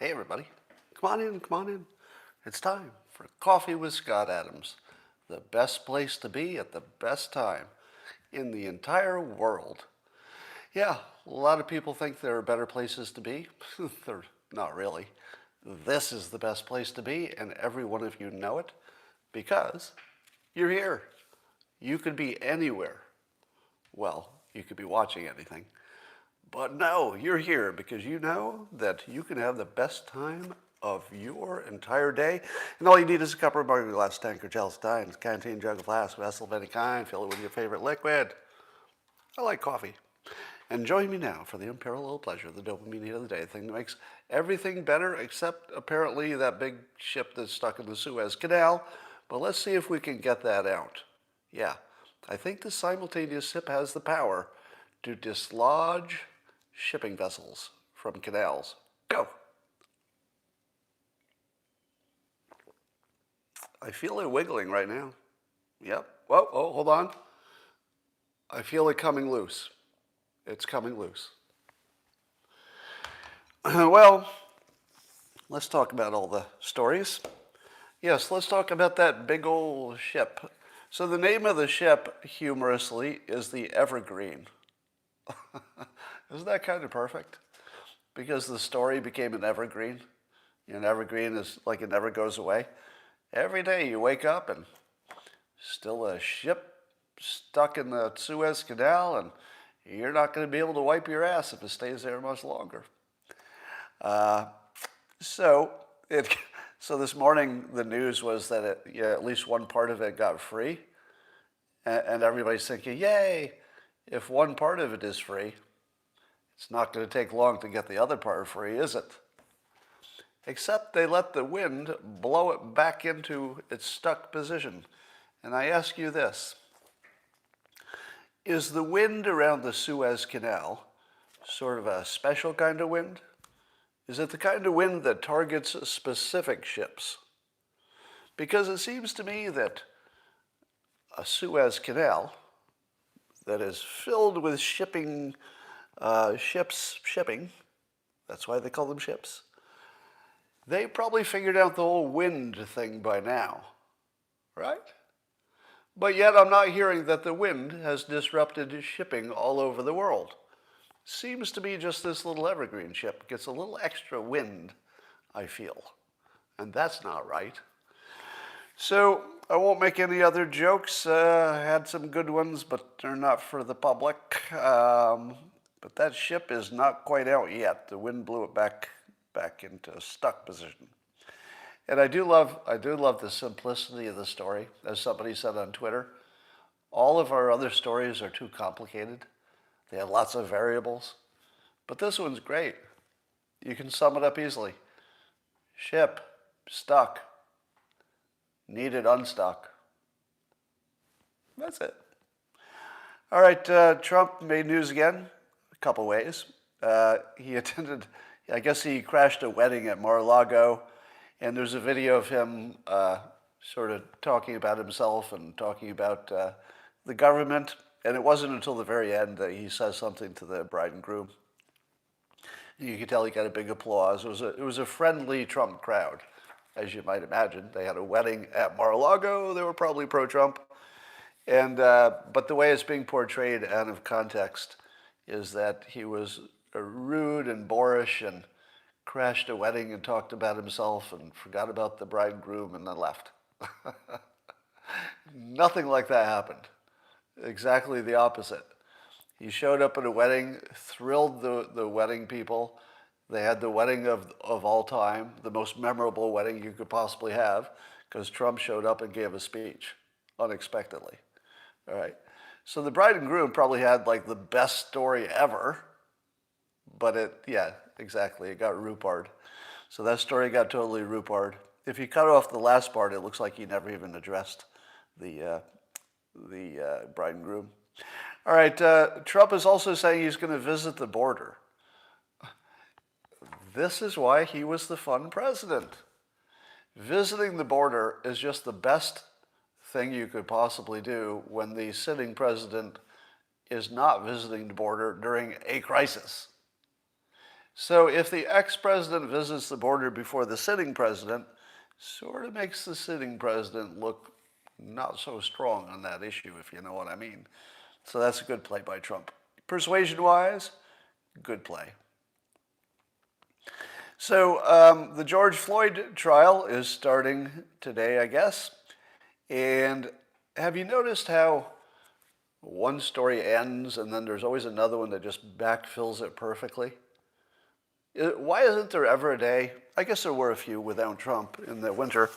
Hey everybody, come on in, come on in. It's time for Coffee with Scott Adams, the best place to be at the best time in the entire world. Yeah, a lot of people think there are better places to be. They're not really. This is the best place to be, and every one of you know it because you're here. You could be anywhere. Well, you could be watching anything. But no, you're here because you know that you can have the best time of your entire day. And all you need is a cup or mug, a glass, tank, or chalice, stein, canteen, jug, flask, vessel of any kind. Fill it with your favorite liquid. I like coffee. And join me now for the unparalleled pleasure, the dopamine hit of the day, the thing that makes everything better except apparently that big ship that's stuck in the Suez Canal. But let's see if we can get that out. Yeah, I think the simultaneous sip has the power to dislodge shipping vessels from canals. Go! I feel it wiggling right now. Yep. Whoa, oh, hold on. I feel it coming loose. It's coming loose. Well, let's talk about all the stories. Yes, let's talk about that big old ship. So the name of the ship, humorously, is the Evergreen. Isn't that kind of perfect? Because the story became an evergreen. An evergreen is like it never goes away. Every day you wake up and still a ship stuck in the Suez Canal, and you're not going to be able to wipe your ass if it stays there much longer. So this morning the news was that at least one part of it got free, and everybody's thinking, yay! If one part of it is free, it's not going to take long to get the other part free, is it? Except they let the wind blow it back into its stuck position. And I ask you this: is the wind around the Suez Canal sort of a special kind of wind? Is it the kind of wind that targets specific ships? Because it seems to me that a Suez Canal that is filled with shipping, that's why they call them ships, they probably figured out the whole wind thing by now, right? But yet I'm not hearing that the wind has disrupted shipping all over the world. Seems to be just this little evergreen ship gets a little extra wind, I feel. And that's not right. So I won't make any other jokes. I had some good ones, but they're not for the public. But that ship is not quite out yet. The wind blew it back into a stuck position. And I do love the simplicity of the story. As somebody said on Twitter, all of our other stories are too complicated. They have lots of variables. But this one's great. You can sum it up easily. Ship, stuck, needed unstuck. That's it. All right, Trump made news again, a couple ways. He attended, I guess he crashed a wedding at Mar-a-Lago, and there's a video of him sort of talking about himself and talking about the government. And it wasn't until the very end that he says something to the bride and groom. You could tell he got a big applause. It was a friendly Trump crowd, as you might imagine. They had a wedding at Mar-a-Lago. They were probably pro-Trump. And but the way it's being portrayed out of context is that he was rude and boorish and crashed a wedding and talked about himself and forgot about the bride and groom and then left. Nothing like that happened. Exactly the opposite. He showed up at a wedding, thrilled the wedding people. They had the wedding of all time, the most memorable wedding you could possibly have, because Trump showed up and gave a speech unexpectedly. All right. So the bride and groom probably had like the best story ever, but yeah, exactly, it got rupar'd. So that story got totally rupar'd. If you cut off the last part, it looks like he never even addressed the bride and groom. All right, Trump is also saying he's going to visit the border. This is why he was the fun president. Visiting the border is just the best thing you could possibly do when the sitting president is not visiting the border during a crisis. So if the ex-president visits the border before the sitting president, sort of makes the sitting president look not so strong on that issue, if you know what I mean. So that's a good play by Trump. Persuasion-wise, good play. So the George Floyd trial is starting today, I guess. And have you noticed how one story ends and then there's always another one that just backfills it perfectly? Why isn't there ever a day, I guess there were a few without Trump in the winter,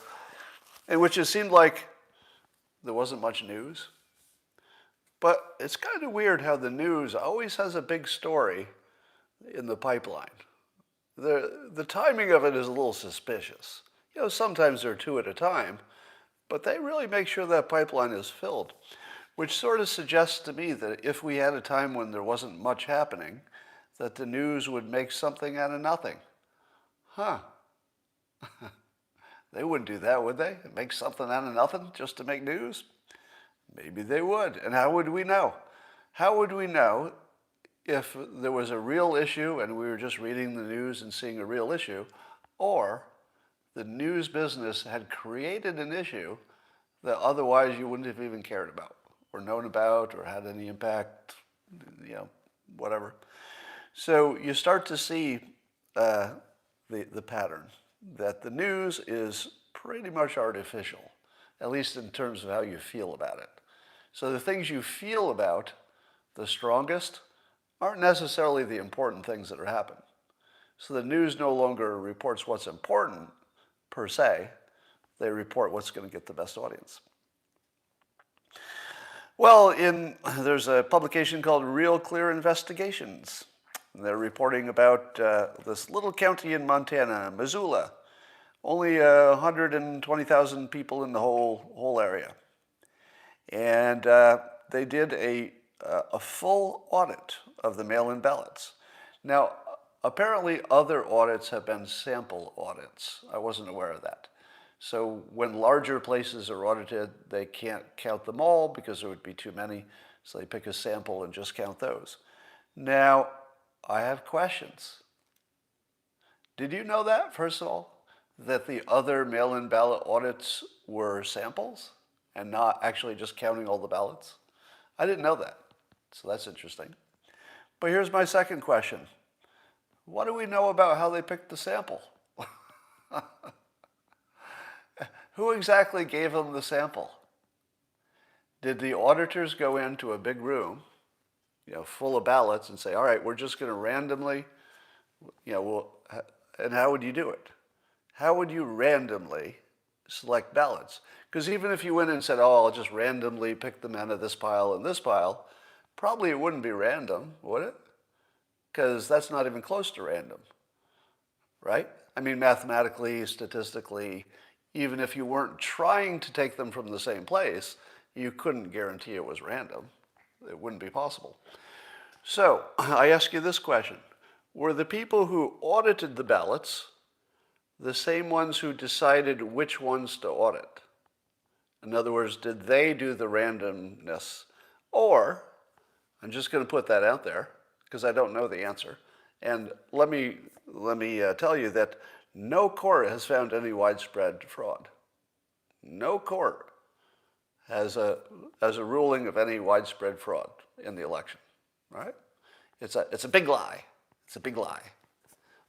in which it seemed like there wasn't much news? But it's kind of weird how the news always has a big story in the pipeline. The timing of it is a little suspicious. You know, sometimes there are two at a time, but they really make sure that pipeline is filled, which sort of suggests to me that if we had a time when there wasn't much happening, that the news would make something out of nothing. Huh. They wouldn't do that, would they? Make something out of nothing just to make news? Maybe they would. And how would we know? How would we know if there was a real issue and we were just reading the news and seeing a real issue, or the news business had created an issue that otherwise you wouldn't have even cared about or known about or had any impact, you know, whatever. So you start to see the pattern that the news is pretty much artificial, at least in terms of how you feel about it. So the things you feel about the strongest aren't necessarily the important things that are happening. So the news no longer reports what's important, per se. They report what's going to get the best audience. Well, there's a publication called Real Clear Investigations. They're reporting about this little county in Montana, Missoula. Only 120,000 people in the whole area. And they did a full audit of the mail-in ballots. Now, apparently other audits have been sample audits. I wasn't aware of that. So when larger places are audited, they can't count them all because there would be too many. So they pick a sample and just count those. Now, I have questions. Did you know that, first of all, that the other mail-in ballot audits were samples and not actually just counting all the ballots? I didn't know that, so that's interesting. But here's my second question. What do we know about how they picked the sample? Who exactly gave them the sample? Did the auditors go into a big room, full of ballots and say, all right, we're just going to randomly, and how would you do it? How would you randomly select ballots? Because even if you went and said, oh, I'll just randomly pick them out of this pile and this pile, probably it wouldn't be random, would it? Because that's not even close to random, right? I mean, mathematically, statistically, even if you weren't trying to take them from the same place, you couldn't guarantee it was random. It wouldn't be possible. So I ask you this question. Were the people who audited the ballots the same ones who decided which ones to audit? In other words, did they do the randomness? Or, I'm just going to put that out there because I don't know the answer. And let me tell you that no court has found any widespread fraud. No court has a ruling of any widespread fraud in the election, right? It's a big lie. It's a big lie.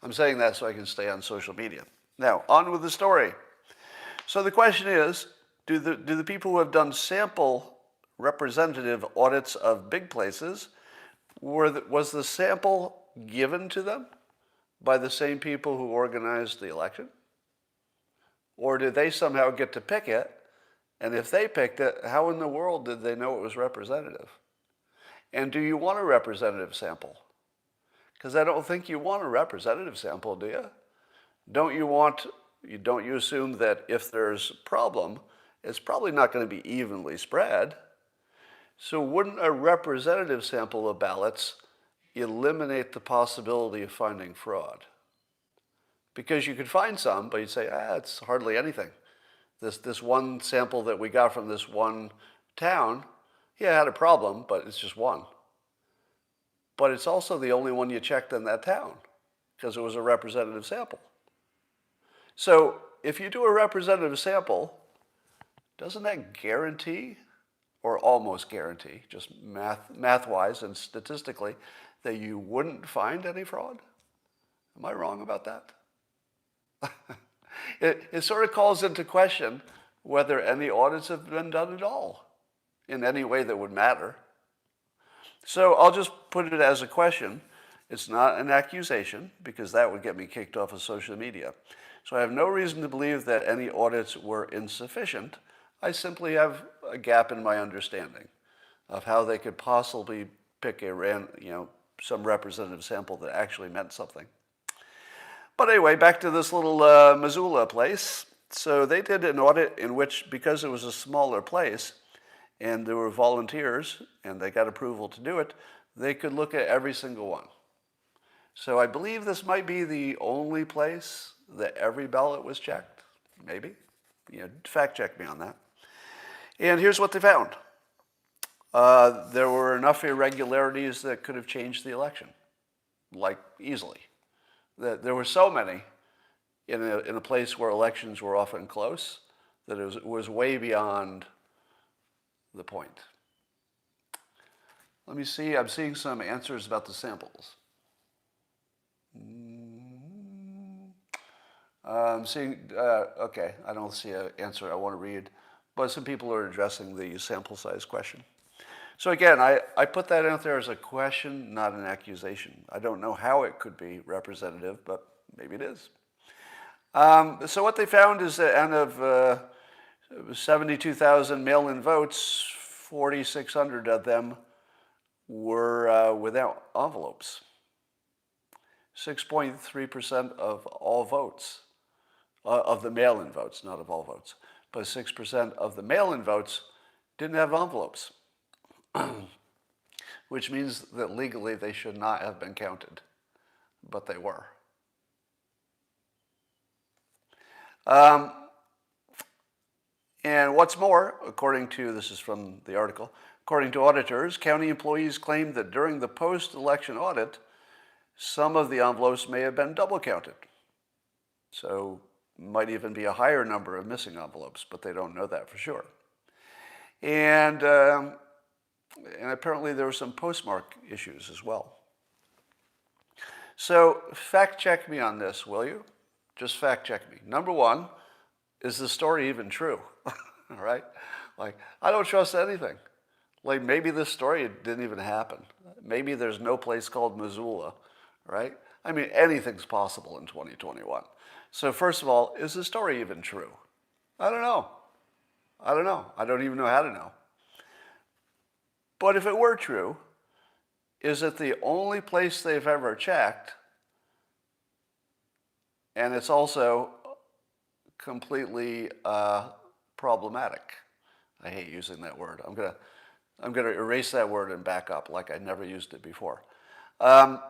I'm saying that so I can stay on social media. Now, on with the story. So the question is, do the people who have done sample representative audits of big places, was the sample given to them by the same people who organized the election? Or did they somehow get to pick it? And if they picked it, how in the world did they know it was representative? And do you want a representative sample? Because I don't think you want a representative sample, do you? Don't you assume that if there's a problem, it's probably not going to be evenly spread? So wouldn't a representative sample of ballots eliminate the possibility of finding fraud? Because you could find some, but you'd say, it's hardly anything. This one sample that we got from this one town, it had a problem, but it's just one. But it's also the only one you checked in that town. because it was a representative sample. So if you do a representative sample, doesn't that guarantee, or almost guarantee, just math-wise and statistically, that you wouldn't find any fraud? Am I wrong about that? It sort of calls into question whether any audits have been done at all in any way that would matter. So I'll just put it as a question. It's not an accusation, because that would get me kicked off of social media. So I have no reason to believe that any audits were insufficient. I simply have a gap in my understanding of how they could possibly pick some representative sample that actually meant something. But anyway, back to this little Missoula place. So they did an audit in which, because it was a smaller place and there were volunteers and they got approval to do it, they could look at every single one. So I believe this might be the only place that every ballot was checked. Maybe. Fact check me on that. And here's what they found. There were enough irregularities that could have changed the election, like easily. There were so many in a place where elections were often close that it was way beyond the point. Let me see. I'm seeing some answers about the samples. I'm seeing, okay, I don't see an answer I want to read, but some people are addressing the sample size question. So again, I put that out there as a question, not an accusation. I don't know how it could be representative, but maybe it is. So what they found is that out of 72,000 mail-in votes, 4,600 of them were without envelopes. 6.3% of all votes, of the mail-in votes, not of all votes, but 6% of the mail-in votes didn't have envelopes, which means that legally they should not have been counted, but they were. And what's more, this is from the article, according to auditors, county employees claimed that during the post-election audit, some of the envelopes may have been double counted. So might even be a higher number of missing envelopes, but they don't know that for sure. And apparently there were some postmark issues as well. So fact check me on this, will you? Just fact check me. Number one, is the story even true? Right? Like, I don't trust anything. Like, maybe this story didn't even happen. Maybe there's no place called Missoula, right? I mean, anything's possible in 2021. So first of all, is the story even true? I don't know. I don't even know how to know. But if it were true, is it the only place they've ever checked? And it's also completely problematic. I hate using that word. I'm gonna erase that word and back up like I never used it before. The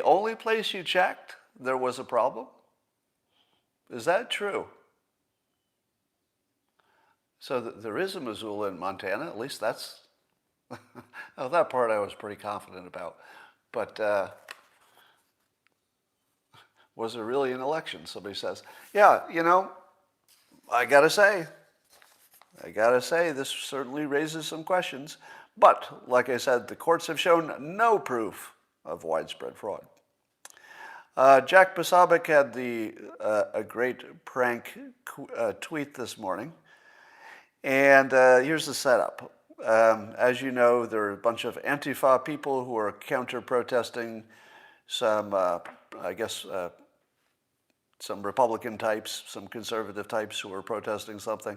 only place you checked, there was a problem? Is that true? So there is a Missoula in Montana, at least that's, oh, that part I was pretty confident about. But was there really an election? Somebody says, yeah, I gotta say, this certainly raises some questions. But, like I said, the courts have shown no proof of widespread fraud. Jack Posobiec had a great prank tweet this morning. And here's the setup. As you know, there are a bunch of Antifa people who are counter-protesting some, some Republican types, some conservative types who were protesting something.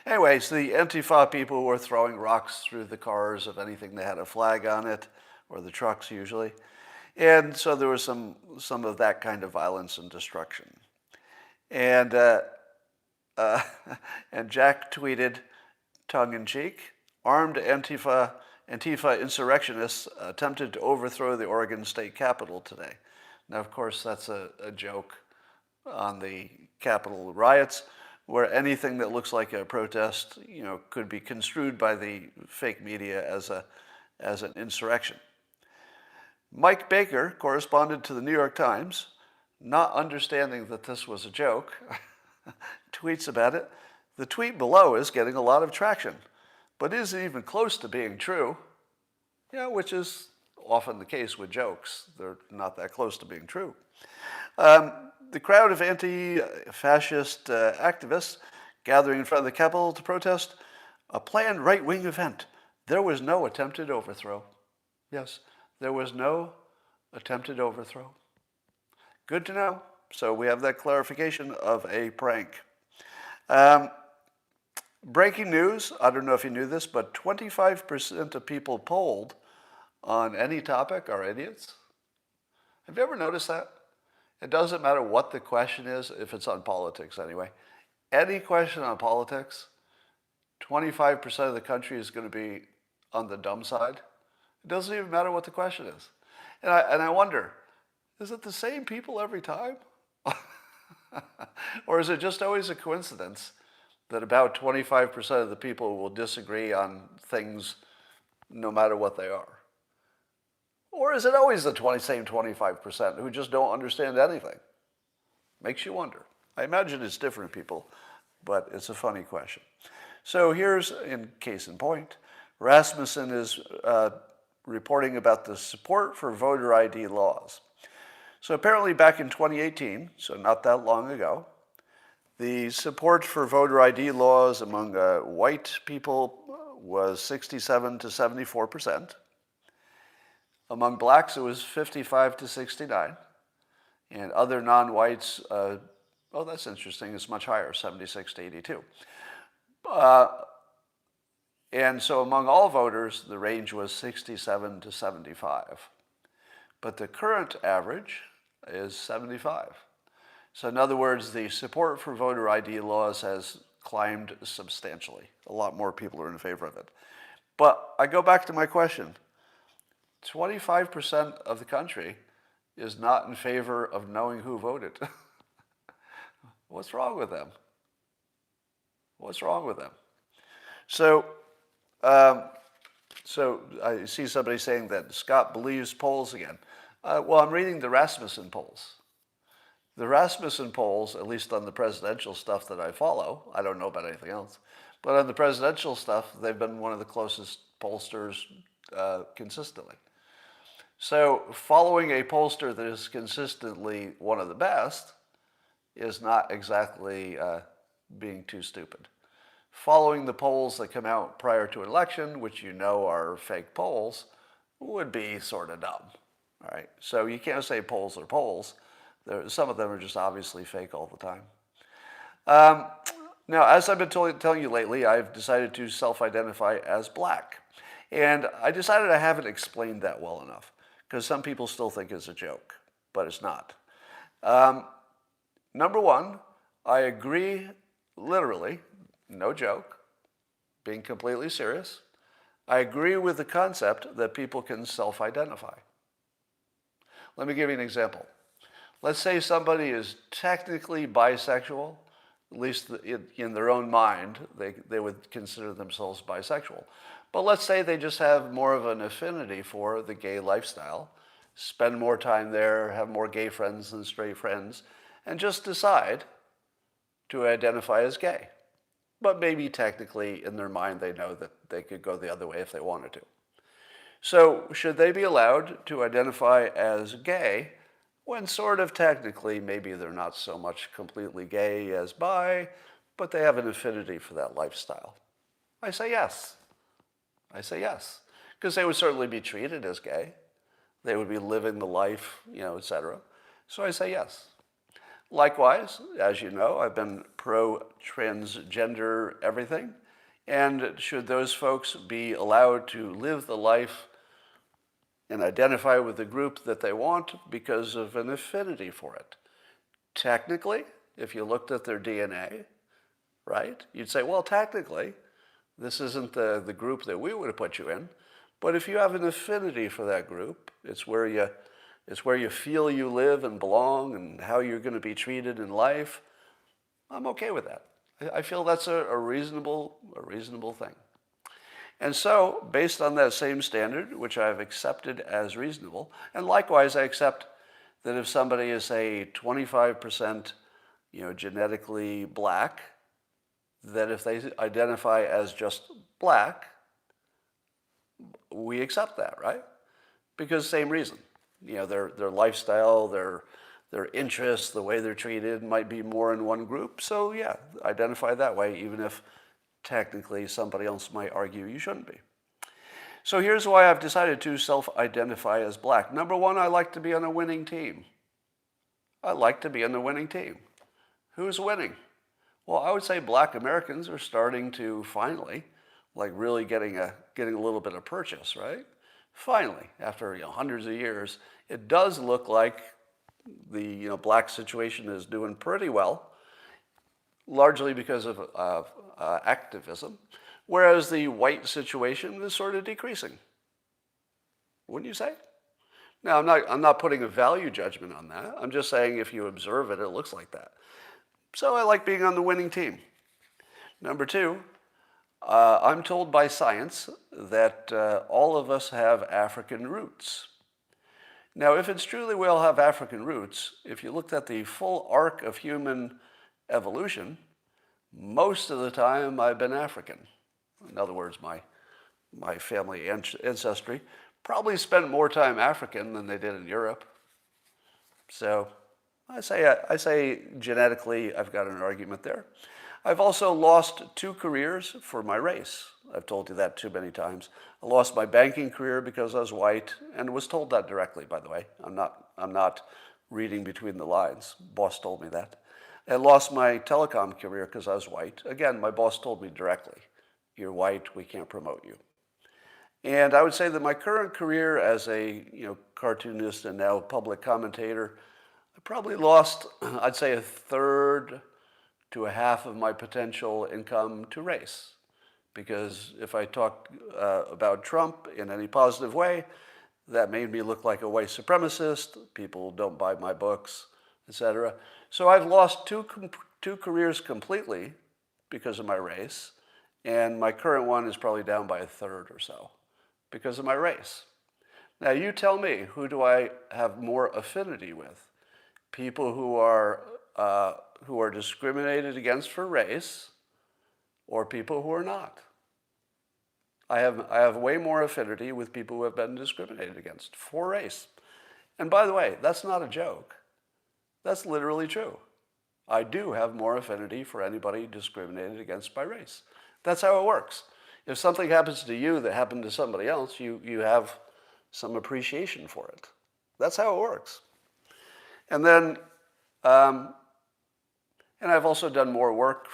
Anyways, the Antifa people were throwing rocks through the cars of anything that had a flag on it, or the trucks usually. And so there was some of that kind of violence and destruction. And Jack tweeted, tongue-in-cheek, armed Antifa insurrectionists attempted to overthrow the Oregon State Capitol today. Now, of course, that's a joke on the Capitol riots, where anything that looks like a protest, could be construed by the fake media as an insurrection. Mike Baker, correspondent to the New York Times, not understanding that this was a joke, tweets about it. The tweet below is getting a lot of traction, but isn't even close to being true. Yeah, which is often the case with jokes. They're not that close to being true. The crowd of anti-fascist activists gathering in front of the Capitol to protest a planned right-wing event. There was no attempted overthrow. Yes, there was no attempted overthrow. Good to know. So we have that clarification of a prank. Breaking news, I don't know if you knew this, but 25% of people polled on any topic are idiots. Have you ever noticed that? It doesn't matter what the question is, if it's on politics anyway. Any question on politics, 25% of the country is going to be on the dumb side. It doesn't even matter what the question is. And I wonder, is it the same people every time? Or is it just always a coincidence that about 25% of the people will disagree on things no matter what they are? Or is it always the same 25% who just don't understand anything? Makes you wonder. I imagine it's different people, but it's a funny question. So here's, in case in point, Rasmussen is reporting about the support for voter ID laws. So apparently back in 2018, so not that long ago, the support for voter ID laws among white people was 67 to 74%. Among blacks, it was 55 to 69. And other non-whites, oh, that's interesting, it's much higher, 76 to 82. And so among all voters, the range was 67 to 75. But the current average is 75. So in other words, the support for voter ID laws has climbed substantially. A lot more people are in favor of it. But I go back to my question. 25% of the country is not in favor of knowing who voted. What's wrong with them? What's wrong with them? So I see somebody saying that Scott believes polls again. Well, I'm reading the Rasmussen polls. The Rasmussen polls, at least on the presidential stuff that I follow, I don't know about anything else, but on the presidential stuff, they've been one of the closest pollsters consistently. So following a pollster that is consistently one of the best is not exactly being too stupid. Following the polls that come out prior to an election, which you know are fake polls, would be sort of dumb. All right, so you can't say polls are polls. Some of them are just obviously fake all the time. Now, as I've been telling you lately, I've decided to self-identify as black. And I decided I haven't explained that well enough, because some people still think it's a joke, but it's not. Number one, I agree, literally, no joke, being completely serious, I agree with the concept that people can self-identify. Let me give you an example. Let's say somebody is technically bisexual, at least in their own mind, they would consider themselves bisexual. But let's say they just have more of an affinity for the gay lifestyle, spend more time there, have more gay friends than straight friends, and just decide to identify as gay. But maybe technically in their mind they know that they could go the other way if they wanted to. So should they be allowed to identify as gay when sort of technically maybe they're not so much completely gay as bi, but they have an affinity for that lifestyle? I say yes. I say yes. Because they would certainly be treated as gay. They would be living the life, etc. So I say yes. Likewise, as you know, I've been pro-transgender everything. And should those folks be allowed to live the life and identify with the group that they want because of an affinity for it? Technically, if you looked at their DNA, right, you'd say, well, technically, this isn't the group that we would have put you in. But if you have an affinity for that group, it's where you feel you live and belong and how you're going to be treated in life, I'm okay with that. I feel that's a reasonable thing. And so, based on that same standard, which I've accepted as reasonable, and likewise I accept that if somebody is, say, 25%, genetically black, that if they identify as just black, we accept that, right? Because same reason. Their lifestyle, their interests, the way they're treated might be more in one group. So yeah, identify that way, even if technically somebody else might argue you shouldn't be. So here's why I've decided to self-identify as black. Number one, I like to be on a winning team. I like to be on the winning team. Who's winning? Well, I would say black Americans are starting to finally, really getting a little bit of purchase, right? Finally, after hundreds of years, it does look like the black situation is doing pretty well, largely because of activism, whereas the white situation is sort of decreasing. Wouldn't you say? Now, I'm not putting a value judgment on that. I'm just saying if you observe it, it looks like that. So I like being on the winning team. Number two, I'm told by science that all of us have African roots. Now, if it's truly we all have African roots, if you looked at the full arc of human evolution, most of the time I've been African. In other words, my family ancestry probably spent more time African than they did in Europe. So I say genetically I've got an argument there. I've also lost 2 careers for my race. I've told you that too many times. I lost my banking career because I was white, and was told that directly, by the way. I'm not reading between the lines. Boss told me that. I lost my telecom career because I was white. Again, my boss told me directly, you're white, we can't promote you. And I would say that my current career as a cartoonist and now public commentator, I probably lost, I'd say, 1/3 to 1/2 of my potential income to race. Because if I talk about Trump in any positive way, that made me look like a white supremacist. People don't buy my books, etc. So I've lost two careers completely because of my race, and my current one is probably down by 1/3 or so because of my race. Now you tell me, who do I have more affinity with? People who are discriminated against for race, or people who are not? I have way more affinity with people who have been discriminated against for race. And by the way, that's not a joke. That's literally true. I do have more affinity for anybody discriminated against by race. That's how it works. If something happens to you that happened to somebody else, you have some appreciation for it. That's how it works. And then, and I've also done more work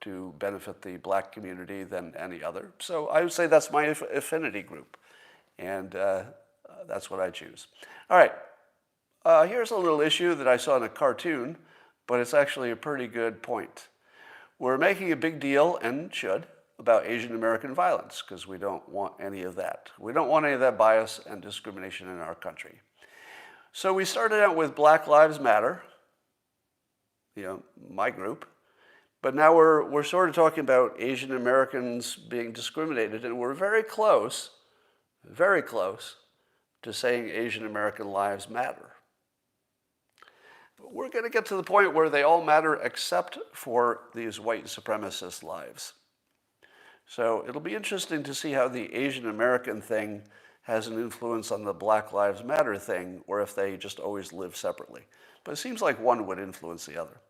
to benefit the black community than any other. So I would say that's my affinity group. And that's what I choose. All right. Here's a little issue that I saw in a cartoon, but it's actually a pretty good point. We're making a big deal, and should, about Asian American violence, because we don't want any of that. We don't want any of that bias and discrimination in our country. So we started out with Black Lives Matter, my group, but now we're sort of talking about Asian Americans being discriminated, and we're very close to saying Asian American lives matter. But we're going to get to the point where they all matter except for these white supremacist lives. So it'll be interesting to see how the Asian American thing has an influence on the Black Lives Matter thing, or if they just always live separately. But it seems like one would influence the other.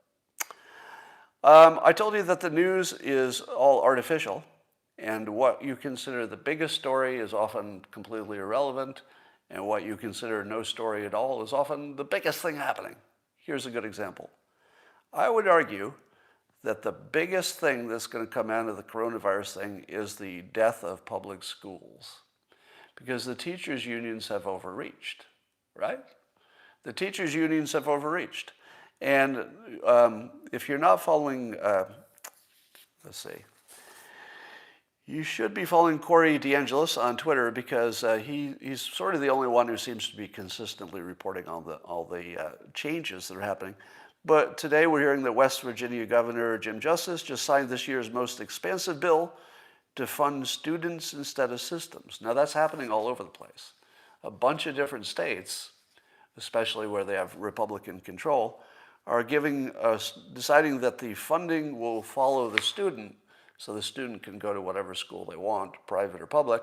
I told you that the news is all artificial, and what you consider the biggest story is often completely irrelevant, and what you consider no story at all is often the biggest thing happening. Here's a good example. I would argue that the biggest thing that's going to come out of the coronavirus thing is the death of public schools, because the teachers' unions have overreached, right? The teachers' unions have overreached. And if you're not following, let's see, you should be following Corey DeAngelis on Twitter, because he's sort of the only one who seems to be consistently reporting all the changes that are happening. But today we're hearing that West Virginia Governor Jim Justice just signed this year's most expansive bill to fund students instead of systems. Now that's happening all over the place. A bunch of different states, especially where they have Republican control, are deciding that the funding will follow the student, so the student can go to whatever school they want, private or public,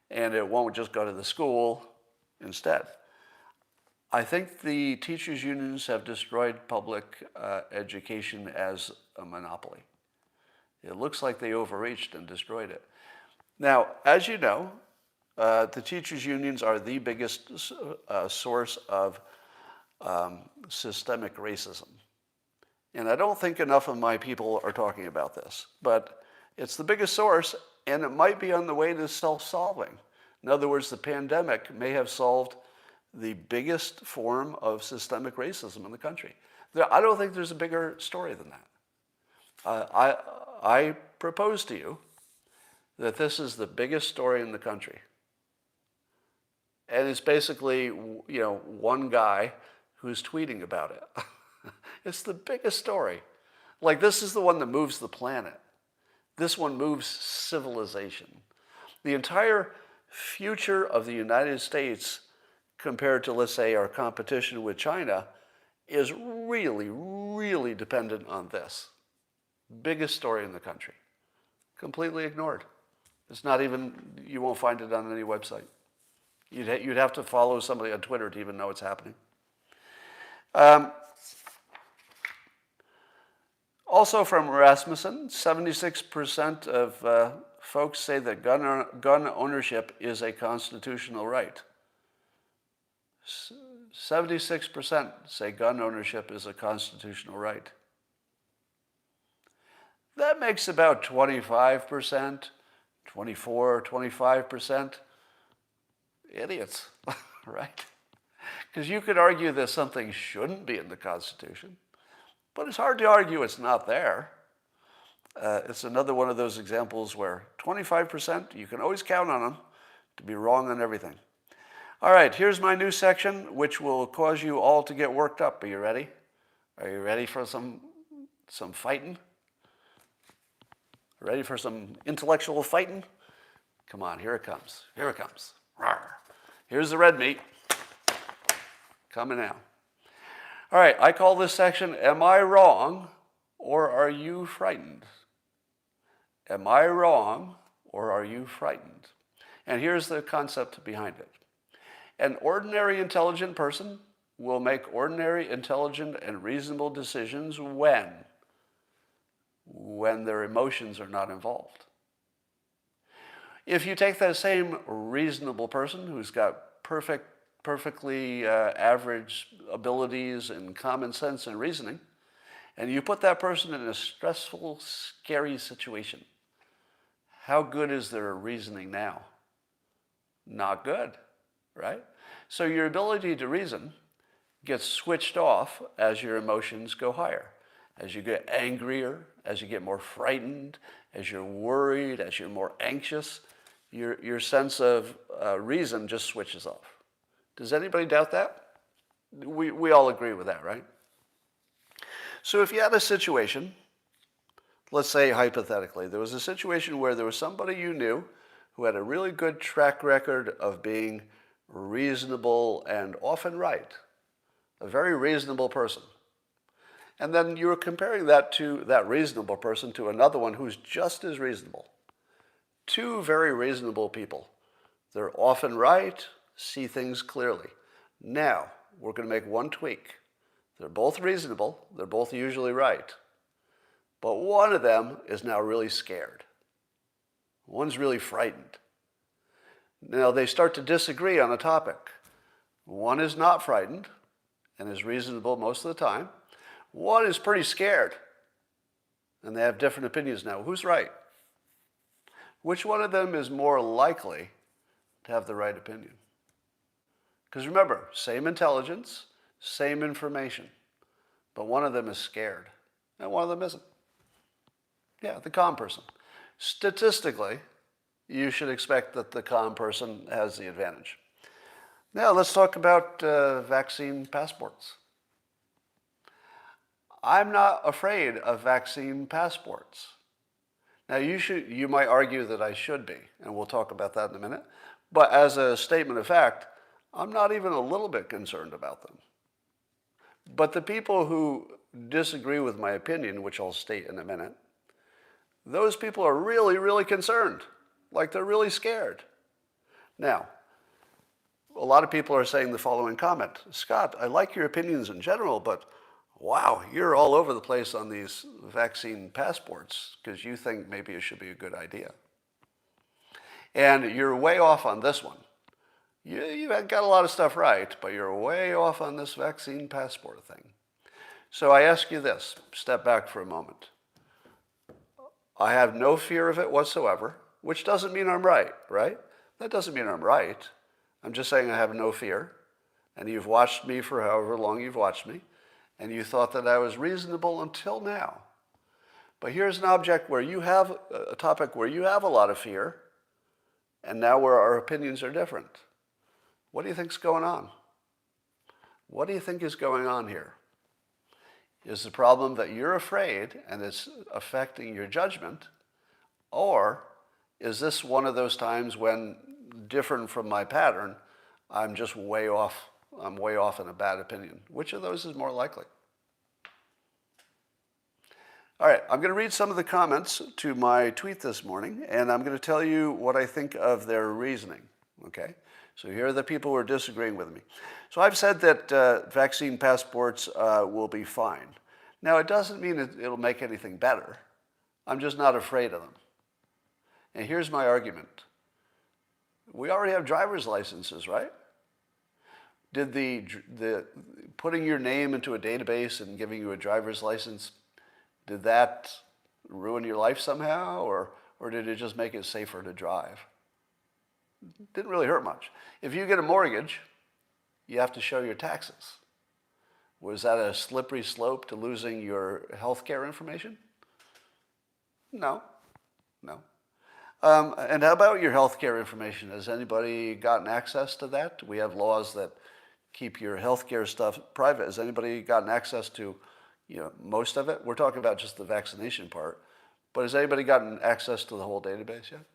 and it won't just go to the school instead. I think the teachers' unions have destroyed public education as a monopoly. It looks like they overreached and destroyed it. Now, as you know, the teachers' unions are the biggest source of systemic racism. And I don't think enough of my people are talking about this, but it's the biggest source, and it might be on the way to self-solving. In other words, the pandemic may have solved the biggest form of systemic racism in the country. I don't think there's a bigger story than that. I propose to you that this is the biggest story in the country. And it's basically, one guy who's tweeting about it. It's the biggest story. Like, this is the one that moves the planet. This one moves civilization. The entire future of the United States compared to, let's say, our competition with China is really, really dependent on this. Biggest story in the country. Completely ignored. It's not even, you won't find it on any website. You'd have to follow somebody on Twitter to even know it's happening. Also from Rasmussen, 76% of folks say that gun ownership is a constitutional right. 76% say gun ownership is a constitutional right. That makes about 25%, 24, 25% idiots, right? Because you could argue that something shouldn't be in the Constitution, but it's hard to argue it's not there. It's another one of those examples where 25%, you can always count on them to be wrong on everything. All right, here's my new section, which will cause you all to get worked up. Are you ready? Are you ready for some fighting? Ready for some intellectual fighting? Come on, here it comes. Here it comes. Rawr. Here's the red meat. Coming now. All right, I call this section, Am I Wrong or Are You Frightened? Am I wrong or are you frightened? And here's the concept behind it. An ordinary intelligent person will make ordinary, intelligent, and reasonable decisions when their emotions are not involved. If you take that same reasonable person who's got perfectly average abilities and common sense and reasoning, and you put that person in a stressful, scary situation, how good is their reasoning now? Not good, right? So your ability to reason gets switched off as your emotions go higher. As you get angrier, as you get more frightened, as you're worried, as you're more anxious, your sense of reason just switches off. Does anybody doubt that? We all agree with that, right? So if you had a situation, let's say hypothetically, there was a situation where there was somebody you knew who had a really good track record of being reasonable and often right, a very reasonable person. And then you were comparing that reasonable person to another one who's just as reasonable. Two very reasonable people. They're often right, see things clearly. Now, we're going to make one tweak. They're both reasonable, they're both usually right. But one of them is now really scared. One's really frightened. Now they start to disagree on a topic. One is not frightened and is reasonable most of the time. One is pretty scared. And they have different opinions now. Who's right? Which one of them is more likely to have the right opinion? Because remember, same intelligence, same information. But one of them is scared and one of them isn't. Yeah, the calm person. Statistically, you should expect that the calm person has the advantage. Now let's talk about vaccine passports. I'm not afraid of vaccine passports. Now you might argue that I should be, and we'll talk about that in a minute. But as a statement of fact, I'm not even a little bit concerned about them. But the people who disagree with my opinion, which I'll state in a minute, those people are really, really concerned. Like they're really scared. Now, a lot of people are saying the following comment: Scott, I like your opinions in general, but wow, you're all over the place on these vaccine passports because you think maybe it should be a good idea. And you're way off on this one. You got a lot of stuff right, but you're way off on this vaccine passport thing. So I ask you this, step back for a moment. I have no fear of it whatsoever, which doesn't mean I'm right, right? That doesn't mean I'm right. I'm just saying I have no fear. And you've watched me for however long you've watched me, and you thought that I was reasonable until now. But here's an object where you have a topic where you have a lot of fear, and now where our opinions are different. What do you think's going on? What do you think is going on here? Is the problem that you're afraid and it's affecting your judgment? Or is this one of those times when, different from my pattern, I'm just way off? I'm way off in a bad opinion. Which of those is more likely? All right, I'm going to read some of the comments to my tweet this morning, and I'm going to tell you what I think of their reasoning, okay? So here are the people who are disagreeing with me. So I've said that vaccine passports will be fine. Now, it doesn't mean it'll make anything better. I'm just not afraid of them. And here's my argument. We already have driver's licenses, right? Did the putting your name into a database and giving you a driver's license, did that ruin your life somehow, or did it just make it safer to drive? Didn't really hurt much. If you get a mortgage, you have to show your taxes. Was that a slippery slope to losing your health care information? No, no. And how about your health care information? Has anybody gotten access to that? We have laws that keep your health care stuff private. Has anybody gotten access to, most of it? We're talking about just the vaccination part. But has anybody gotten access to the whole database yet?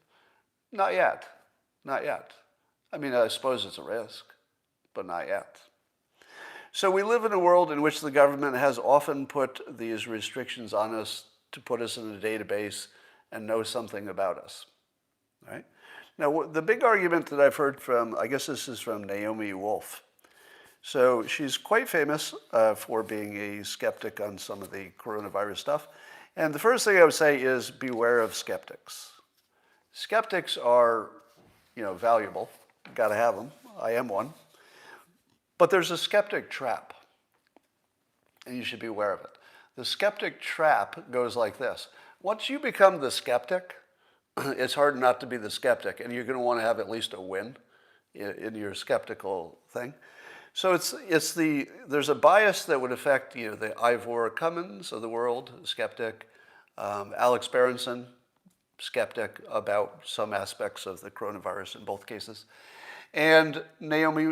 Not yet. Not yet. I mean, I suppose it's a risk, but not yet. So we live in a world in which the government has often put these restrictions on us to put us in a database and know something about us, right? Now, the big argument that I've heard from, I guess this is from Naomi Wolf. So she's quite famous for being a skeptic on some of the coronavirus stuff. And the first thing I would say is beware of skeptics. Skeptics are, valuable. Got to have them. I am one. But there's a skeptic trap, and you should be aware of it. The skeptic trap goes like this. Once you become the skeptic, it's hard not to be the skeptic, and you're going to want to have at least a win in your skeptical thing. So there's a bias that would affect the Ivor Cummins of the world, skeptic, Alex Berenson, skeptic about some aspects of the coronavirus in both cases, and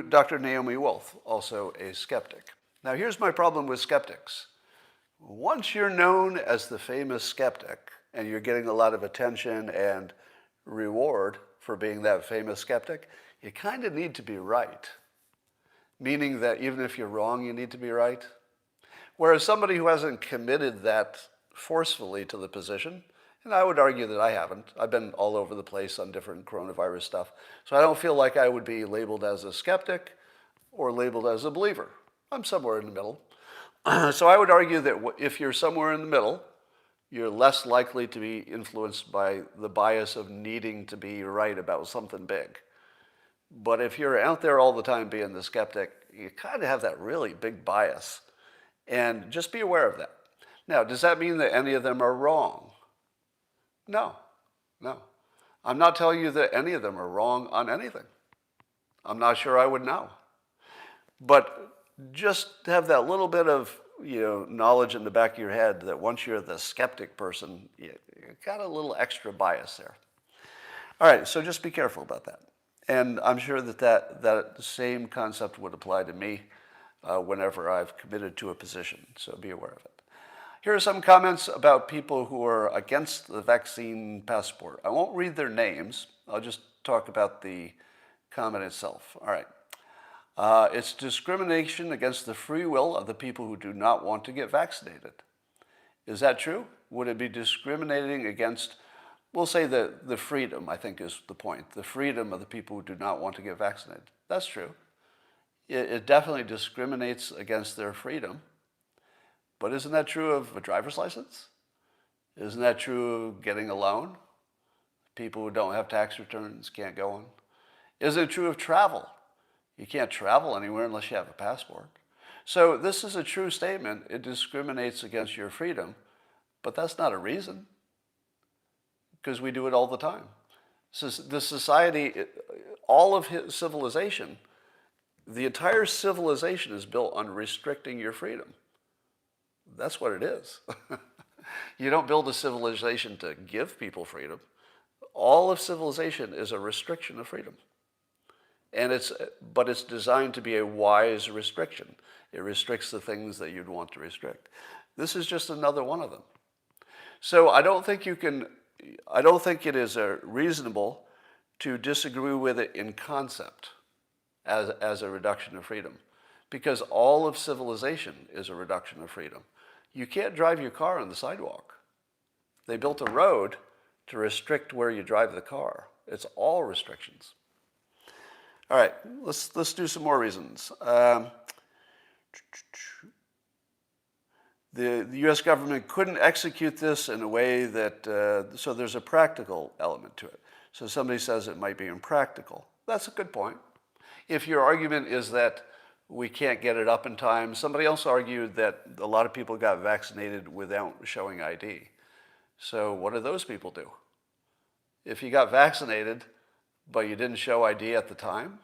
Dr. Naomi Wolf, also a skeptic. Now here's my problem with skeptics. Once you're known as the famous skeptic and you're getting a lot of attention and reward for being that famous skeptic, you kind of need to be right. Meaning that even if you're wrong, you need to be right. Whereas somebody who hasn't committed that forcefully to the position, and I would argue that I haven't. I've been all over the place on different coronavirus stuff. So I don't feel like I would be labeled as a skeptic or labeled as a believer. I'm somewhere in the middle. So I would argue that if you're somewhere in the middle, you're less likely to be influenced by the bias of needing to be right about something big. But if you're out there all the time being the skeptic, you kind of have that really big bias. And just be aware of that. Now, does that mean that any of them are wrong? No, no. I'm not telling you that any of them are wrong on anything. I'm not sure I would know. But just have that little bit of knowledge in the back of your head that once you're the skeptic person, you got a little extra bias there. All right, so just be careful about that. And I'm sure that same concept would apply to me whenever I've committed to a position, so be aware of it. Here are some comments about people who are against the vaccine passport. I won't read their names. I'll just talk about the comment itself. All right. It's discrimination against the free will of the people who do not want to get vaccinated. Is that true? Would it be discriminating against, we'll say the freedom, I think is the point, the freedom of the people who do not want to get vaccinated? That's true. It definitely discriminates against their freedom. But isn't that true of a driver's license? Isn't that true of getting a loan? People who don't have tax returns can't go on. Isn't it true of travel? You can't travel anywhere unless you have a passport. So this is a true statement. It discriminates against your freedom, but that's not a reason, because we do it all the time. So the society, all of civilization, the entire civilization is built on restricting your freedom. That's what it is. You don't build a civilization to give people freedom. All of civilization is a restriction of freedom. But it's designed to be a wise restriction. It restricts the things that you'd want to restrict. This is just another one of them. So I don't think it is reasonable to disagree with it in concept as a reduction of freedom, because all of civilization is a reduction of freedom. You can't drive your car on the sidewalk. They built a road to restrict where you drive the car. It's all restrictions. All right, let's do some more reasons. The U.S. government couldn't execute this in a way that, so there's a practical element to it. So somebody says it might be impractical. That's a good point. If your argument is that we can't get it up in time, somebody else argued that a lot of people got vaccinated without showing ID. So what do those people do? If you got vaccinated, but you didn't show ID at the time,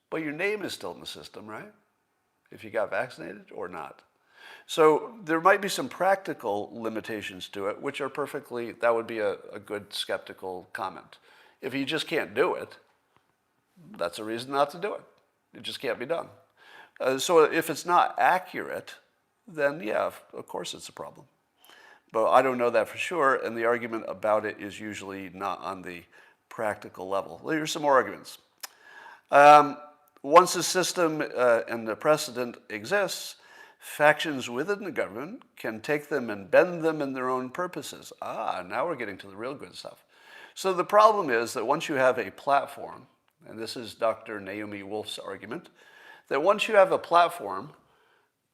but your name is still in the system, right? If you got vaccinated or not. So there might be some practical limitations to it, which are that would be a good skeptical comment. If you just can't do it, that's a reason not to do it. It just can't be done. So if it's not accurate, then yeah, of course it's a problem. But I don't know that for sure, and the argument about it is usually not on the practical level. Here's some more arguments. Once a system and the precedent exists, factions within the government can take them and bend them in their own purposes. Now we're getting to the real good stuff. So the problem is that once you have a platform, and this is Dr. Naomi Wolf's argument, that once you have a platform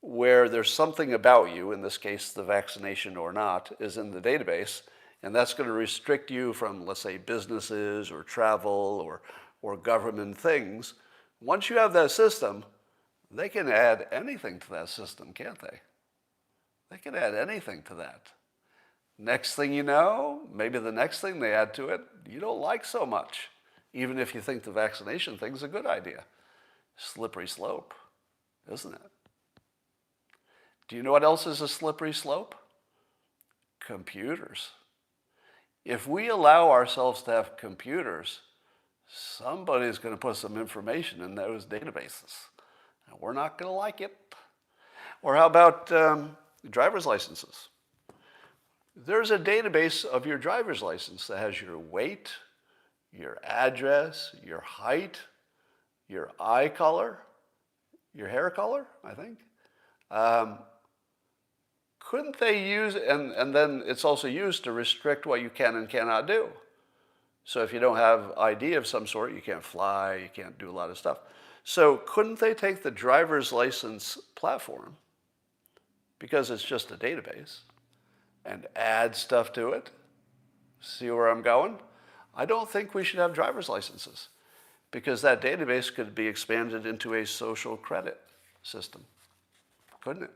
where there's something about you, in this case the vaccination or not, is in the database, and that's going to restrict you from, let's say, businesses or travel or government things, once you have that system, they can add anything to that system, can't they? They can add anything to that. Next thing you know, maybe the next thing they add to it, you don't like so much, even if you think the vaccination thing's a good idea. Slippery slope, isn't it? Do you know what else is a slippery slope? Computers. If we allow ourselves to have computers, somebody's going to put some information in those databases. And we're not going to like it. Or how about driver's licenses? There's a database of your driver's license that has your weight, your address, your height, your eye color, your hair color, I think. Couldn't they use, and then it's also used to restrict what you can and cannot do. So if you don't have ID of some sort, you can't fly, you can't do a lot of stuff. So couldn't they take the driver's license platform, because it's just a database, and add stuff to it? See where I'm going? I don't think we should have driver's licenses, because that database could be expanded into a social credit system, couldn't it?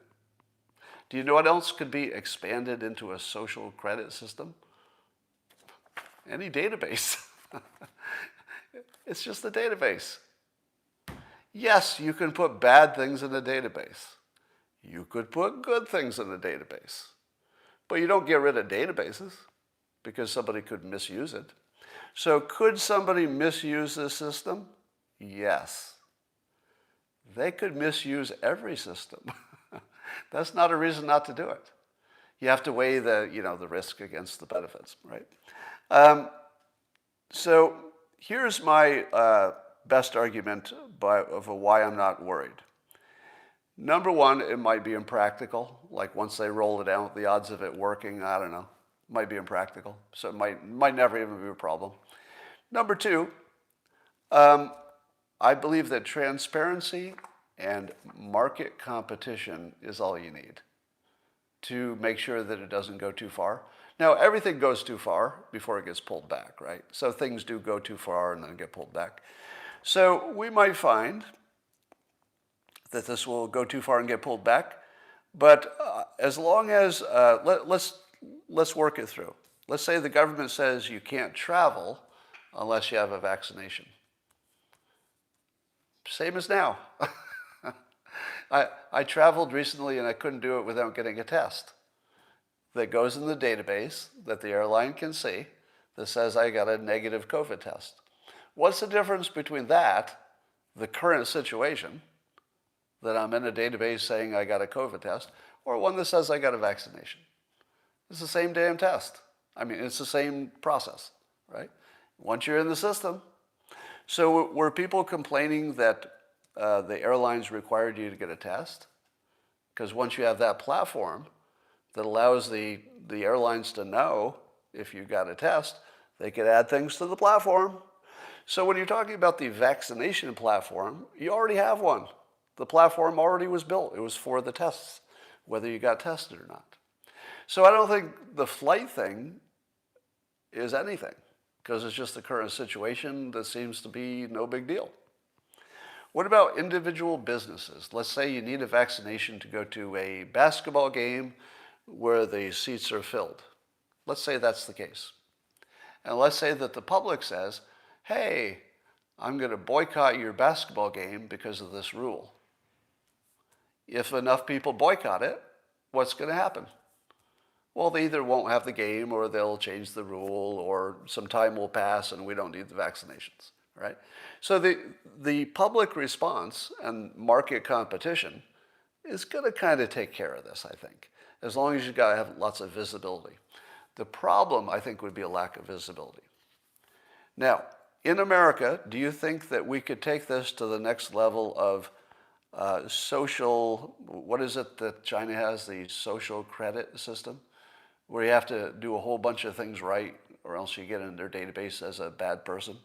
Do you know what else could be expanded into a social credit system? Any database. It's just a database. Yes, you can put bad things in a database. You could put good things in a database. But you don't get rid of databases because somebody could misuse it. So could somebody misuse this system? Yes. They could misuse every system. That's not a reason not to do it. You have to weigh the risk against the benefits, right? So here's my best argument of why I'm not worried. Number one, it might be impractical. Like once they roll it out, the odds of it working, I don't know, might be impractical. So it might never even be a problem. Number two, I believe that transparency and market competition is all you need to make sure that it doesn't go too far. Now, everything goes too far before it gets pulled back, right? So things do go too far and then get pulled back. So we might find that this will go too far and get pulled back. But as long as, let's work it through. Let's say the government says you can't travel unless you have a vaccination. Same as now. I traveled recently and I couldn't do it without getting a test that goes in the database that the airline can see that says I got a negative COVID test. What's the difference between that, the current situation, that I'm in a database saying I got a COVID test, or one that says I got a vaccination? It's the same damn test. I mean, it's the same process, right? Once you're in the system. So were people complaining that the airlines required you to get a test? Because once you have that platform that allows the airlines to know if you got a test, they could add things to the platform. So when you're talking about the vaccination platform, you already have one. The platform already was built. It was for the tests, whether you got tested or not. So I don't think the flight thing is anything, because it's just the current situation that seems to be no big deal. What about individual businesses? Let's say you need a vaccination to go to a basketball game where the seats are filled. Let's say that's the case. And let's say that the public says, hey, I'm going to boycott your basketball game because of this rule. If enough people boycott it, what's going to happen? Well, they either won't have the game or they'll change the rule or some time will pass and we don't need the vaccinations, right? So the public response and market competition is going to kind of take care of this, I think, as long as you've got to have lots of visibility. The problem, I think, would be a lack of visibility. Now, in America, do you think that we could take this to the next level of social, what is it that China has, the social credit system, where you have to do a whole bunch of things right or else you get in their database as a bad person?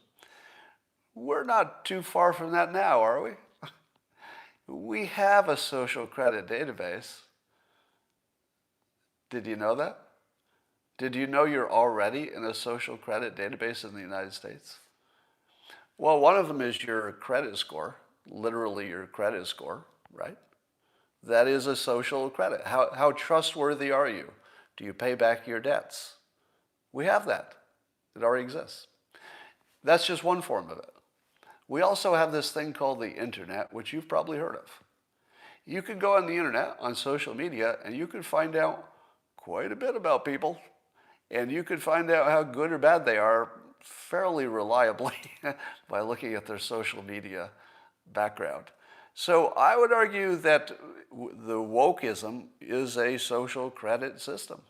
We're not too far from that now, are we? We have a social credit database. Did you know that? Did you know you're already in a social credit database in the United States? Well, one of them is your credit score, literally your credit score, right? That is a social credit. How trustworthy are you? Do you pay back your debts? We have that. It already exists. That's just one form of it. We also have this thing called the internet, which you've probably heard of. You could go on the internet, on social media, and you could find out quite a bit about people. And you could find out how good or bad they are fairly reliably by looking at their social media background. So I would argue that the wokeism is a social credit system.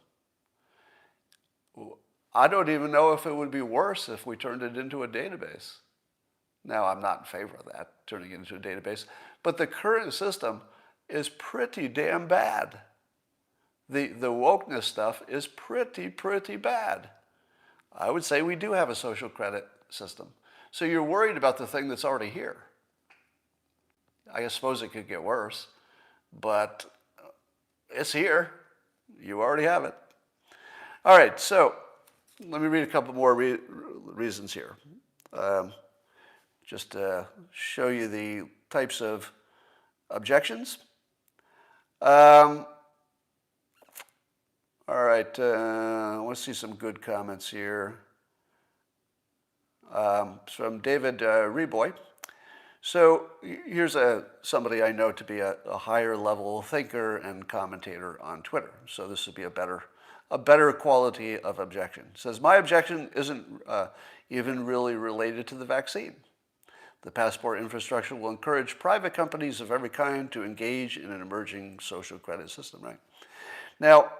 I don't even know if it would be worse if we turned it into a database. Now, I'm not in favor of that, turning it into a database, but the current system is pretty damn bad. The wokeness stuff is pretty bad. I would say we do have a social credit system. So you're worried about the thing that's already here. I suppose it could get worse, but it's here. You already have it. All right, so let me read a couple more reasons here. Just to show you the types of objections. All right, I want to see some good comments here. From David Reboy. So here's somebody I know to be a higher level thinker and commentator on Twitter. So this would be a better quality of objection. It says, my objection isn't even really related to the vaccine. The passport infrastructure will encourage private companies of every kind to engage in an emerging social credit system, right? Now,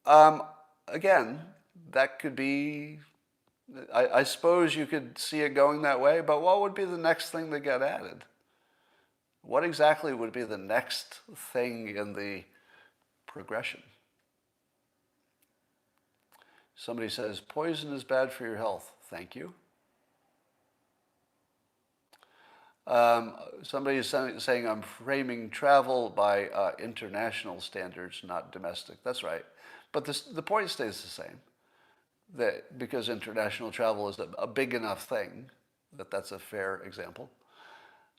Again, that could be, I suppose you could see it going that way, but what would be the next thing that got added? What exactly would be the next thing in the progression? Somebody says, poison is bad for your health. Thank you. Somebody is saying I'm framing travel by international standards, not domestic. That's right. But the point stays the same. That because international travel is a big enough thing, that's a fair example.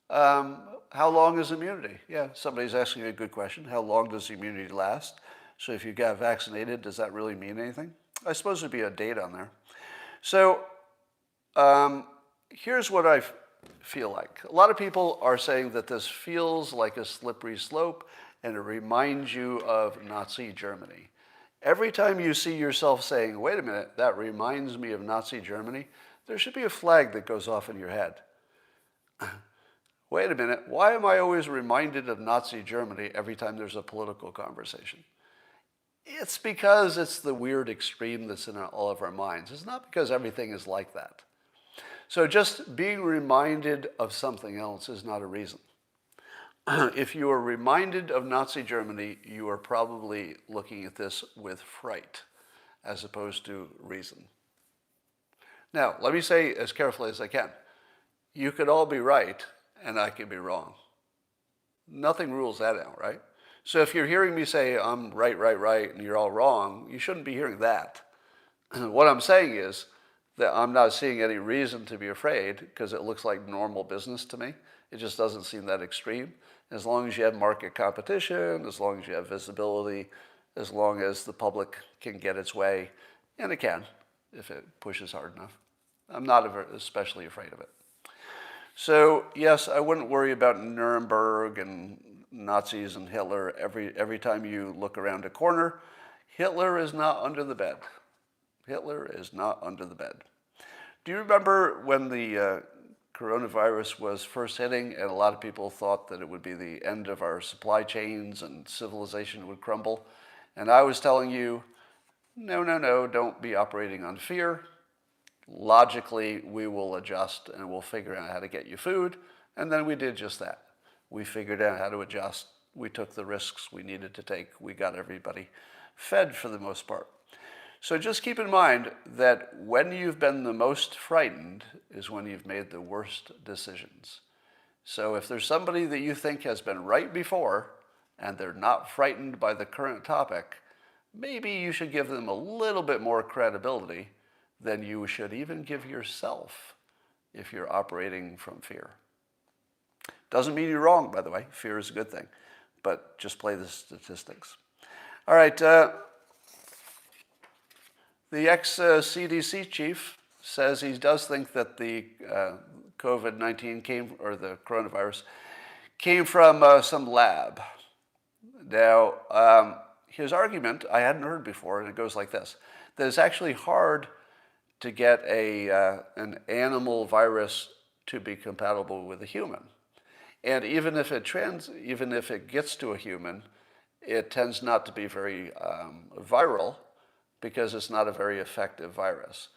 How long is immunity? Yeah, somebody's asking a good question. How long does immunity last? So if you got vaccinated, does that really mean anything? I suppose there'd be a date on there. So here's what I feel like. A lot of people are saying that this feels like a slippery slope and it reminds you of Nazi Germany. Every time you see yourself saying, wait a minute, that reminds me of Nazi Germany, there should be a flag that goes off in your head. Wait a minute, why am I always reminded of Nazi Germany every time there's a political conversation? It's because it's the weird extreme that's in all of our minds. It's not because everything is like that. So just being reminded of something else is not a reason. If you are reminded of Nazi Germany, you are probably looking at this with fright as opposed to reason. Now, let me say as carefully as I can, you could all be right and I could be wrong. Nothing rules that out, right? So if you're hearing me say I'm right, and you're all wrong, you shouldn't be hearing that. What I'm saying is that I'm not seeing any reason to be afraid because it looks like normal business to me. It just doesn't seem that extreme. As long as you have market competition, as long as you have visibility, as long as the public can get its way, and it can if it pushes hard enough. I'm not especially afraid of it. So yes, I wouldn't worry about Nuremberg and Nazis and Hitler every time you look around a corner. Hitler is not under the bed. Hitler is not under the bed. Do you remember when the coronavirus was first hitting and a lot of people thought that it would be the end of our supply chains and civilization would crumble? And I was telling you, no, don't be operating on fear. Logically, we will adjust and we'll figure out how to get you food. And then we did just that. We figured out how to adjust. We took the risks we needed to take. We got everybody fed for the most part. So just keep in mind that when you've been the most frightened is when you've made the worst decisions. So if there's somebody that you think has been right before and they're not frightened by the current topic, maybe you should give them a little bit more credibility than you should even give yourself if you're operating from fear. Doesn't mean you're wrong, by the way. Fear is a good thing. But just play the statistics. All right. The ex-CDC chief says he does think that the COVID-19 or the coronavirus came from some lab. Now, his argument I hadn't heard before, and it goes like this: that it's actually hard to get an animal virus to be compatible with a human. And even if it gets to a human, it tends not to be very viral because it's not a very effective virus.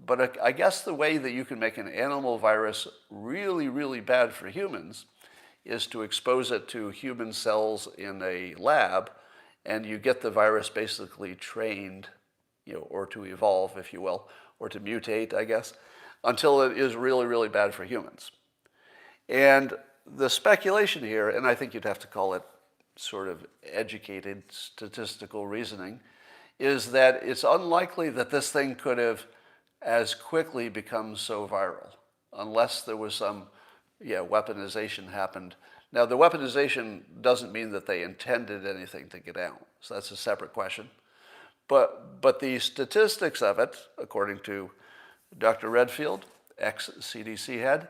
But I guess the way that you can make an animal virus really, really bad for humans is to expose it to human cells in a lab, and you get the virus basically trained, or to evolve, if you will, or to mutate, I guess, until it is really, really bad for humans. And the speculation here, and I think you'd have to call it sort of educated statistical reasoning, is that it's unlikely that this thing could have as quickly become so viral, unless there was some, weaponization happened. Now, the weaponization doesn't mean that they intended anything to get out, so that's a separate question. But the statistics of it, according to Dr. Redfield, ex-CDC head,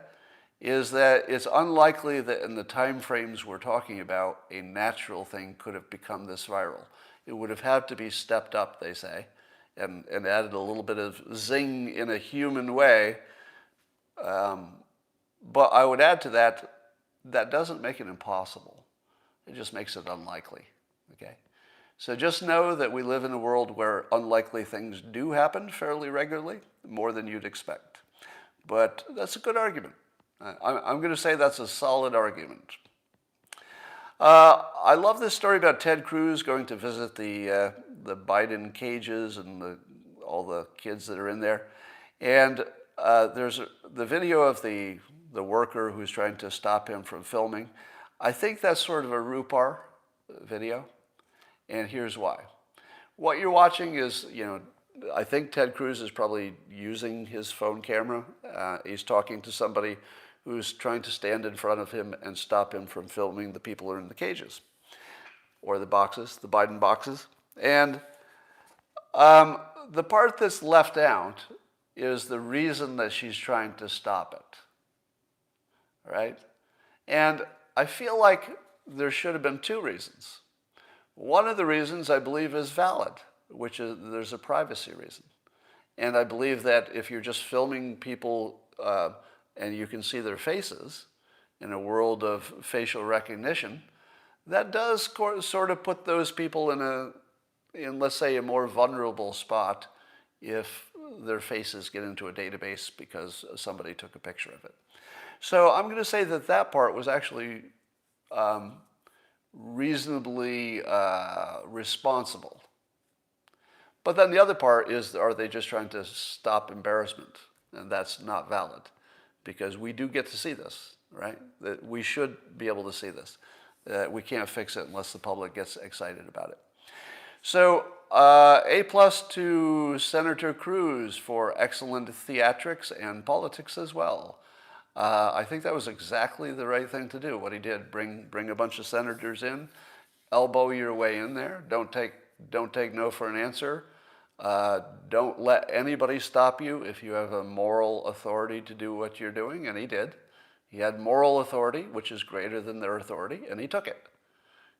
is that it's unlikely that in the time frames we're talking about, a natural thing could have become this viral. It would have had to be stepped up, they say, and added a little bit of zing in a human way. But I would add to that, that doesn't make it impossible. It just makes it unlikely, okay? So just know that we live in a world where unlikely things do happen fairly regularly, more than you'd expect. But that's a good argument. I'm going to say that's a solid argument. I love this story about Ted Cruz going to visit the Biden cages and all the kids that are in there. And there's the video of the worker who's trying to stop him from filming. I think that's sort of a Rupar video. And here's why. What you're watching is, I think Ted Cruz is probably using his phone camera. He's talking to somebody who's trying to stand in front of him and stop him from filming the people who are in the cages or the boxes, the Biden boxes. And the part that's left out is the reason that she's trying to stop it, right? And I feel like there should have been two reasons. One of the reasons I believe is valid, which is there's a privacy reason. And I believe that if you're just filming people and you can see their faces in a world of facial recognition, that does sort of put those people in let's say, a more vulnerable spot if their faces get into a database because somebody took a picture of it. So I'm going to say that part was actually reasonably responsible. But then the other part is, are they just trying to stop embarrassment? And that's not valid, because we do get to see this, right? That we should be able to see this. We can't fix it unless the public gets excited about it. So A+ to Senator Cruz for excellent theatrics and politics as well. I think that was exactly the right thing to do, what he did. Bring a bunch of senators in, elbow your way in there. Don't take no for an answer. Don't let anybody stop you if you have a moral authority to do what you're doing, and he did. He had moral authority, which is greater than their authority, and he took it.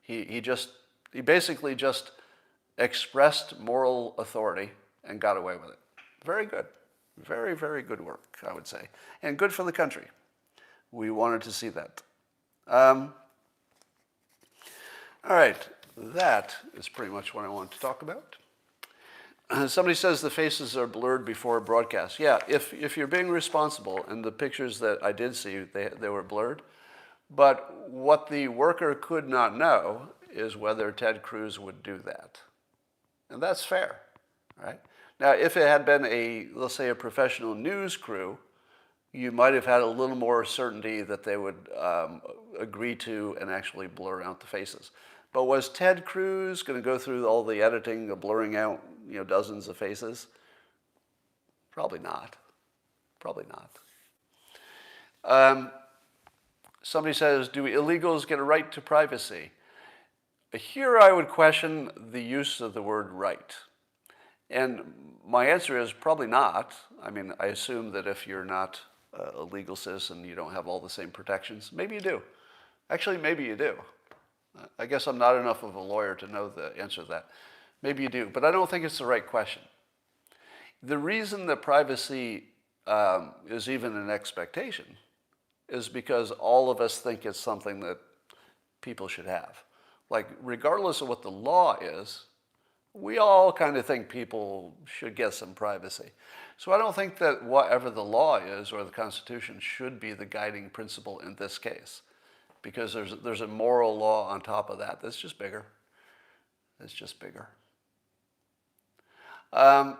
He basically just expressed moral authority and got away with it. Very good. Very, very good work, I would say. And good for the country. We wanted to see that. All right, that is pretty much what I wanted to talk about. Somebody says the faces are blurred before broadcast. Yeah, if you're being responsible, and the pictures that I did see, they were blurred. But what the worker could not know is whether Ted Cruz would do that. And that's fair, right? Now, if it had been let's say a professional news crew, you might have had a little more certainty that they would agree to and actually blur out the faces. But was Ted Cruz going to go through all the editing of blurring out, dozens of faces? Probably not. Probably not. Somebody says, do illegals get a right to privacy? Here I would question the use of the word right. And my answer is probably not. I mean, I assume that if you're not a legal citizen, you don't have all the same protections. Maybe you do. Actually, maybe you do. I guess I'm not enough of a lawyer to know the answer to that. Maybe you do, but I don't think it's the right question. The reason that privacy is even an expectation is because all of us think it's something that people should have. Like, regardless of what the law is, we all kind of think people should get some privacy. So I don't think that whatever the law is or the Constitution should be the guiding principle in this case, because there's a moral law on top of that that's just bigger. It's just bigger. Well,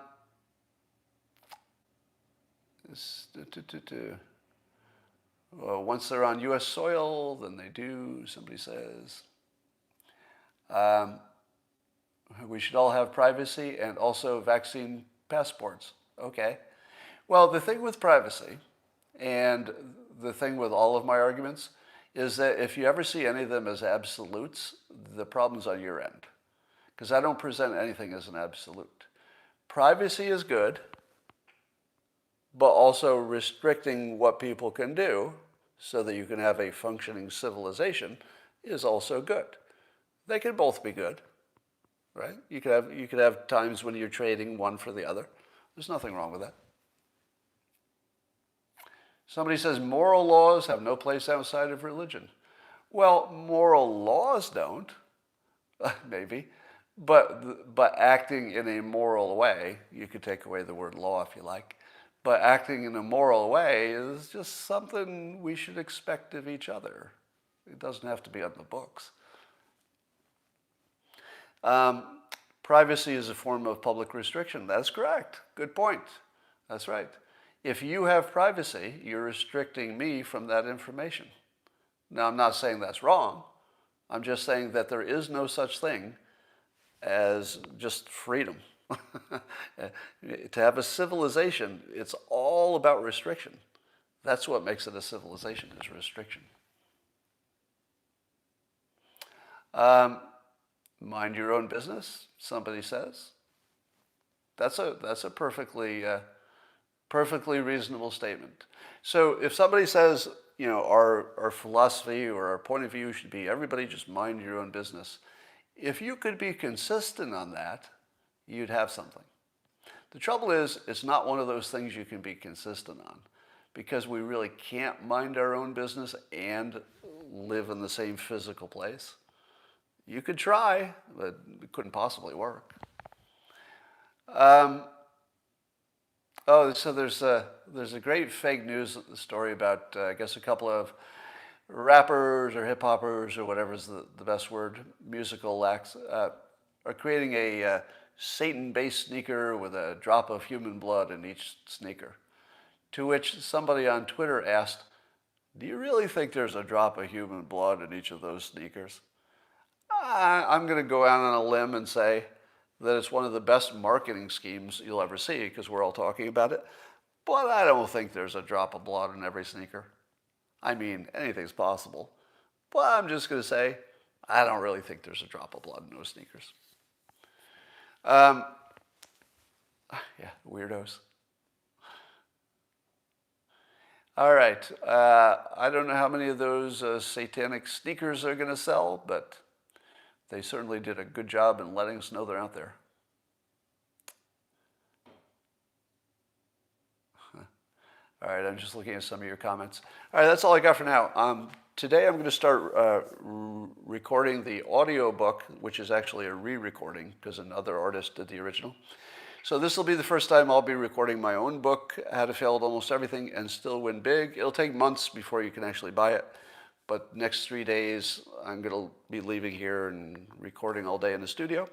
once they're on U.S. soil, then they do, somebody says. We should all have privacy and also vaccine passports. Okay. Well, the thing with privacy and the thing with all of my arguments is that if you ever see any of them as absolutes, the problem's on your end. Because I don't present anything as an absolute. Privacy is good, but also restricting what people can do so that you can have a functioning civilization is also good. They can both be good, right? You could have times when you're trading one for the other. There's nothing wrong with that. Somebody says moral laws have no place outside of religion. Well, moral laws don't, maybe, but acting in a moral way, you could take away the word law if you like, but acting in a moral way is just something we should expect of each other. It doesn't have to be on the books. Privacy is a form of public restriction. That's correct. Good point. That's right. If you have privacy, you're restricting me from that information. Now, I'm not saying that's wrong. I'm just saying that there is no such thing as just freedom. To have a civilization, it's all about restriction. That's what makes it a civilization, is restriction. Mind your own business, somebody says. That's a perfectly reasonable statement. So if somebody says, our philosophy or our point of view should be everybody just mind your own business, if you could be consistent on that, you'd have something. The trouble is, it's not one of those things you can be consistent on, because we really can't mind our own business and live in the same physical place. You could try, but it couldn't possibly work. So there's a great fake news story about, I guess, a couple of rappers or hip-hoppers or whatever's the best word, musical acts, are creating a Satan-based sneaker with a drop of human blood in each sneaker. To which somebody on Twitter asked, do you really think there's a drop of human blood in each of those sneakers? I'm going to go out on a limb and say that it's one of the best marketing schemes you'll ever see, because we're all talking about it. But I don't think there's a drop of blood in every sneaker. I mean, anything's possible. But I'm just going to say, I don't really think there's a drop of blood in those sneakers. Yeah, weirdos. All right. I don't know how many of those satanic sneakers are going to sell, but they certainly did a good job in letting us know they're out there. All right, I'm just looking at some of your comments. All right, that's all I got for now. Today I'm going to start recording the audiobook, which is actually a re-recording because another artist did the original. So this will be the first time I'll be recording my own book, How to Fail at Almost Everything and Still Win Big. It'll take months before you can actually buy it. But next 3 days, I'm going to be leaving here and recording all day in the studio.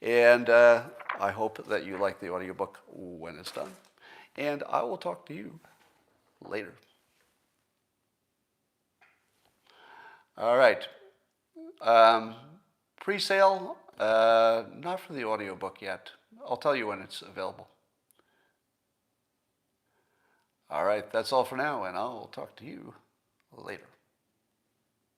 And I hope that you like the audiobook when it's done. And I will talk to you later. All right. Pre-sale, not for the audiobook yet. I'll tell you when it's available. All right, that's all for now, and I'll talk to you later.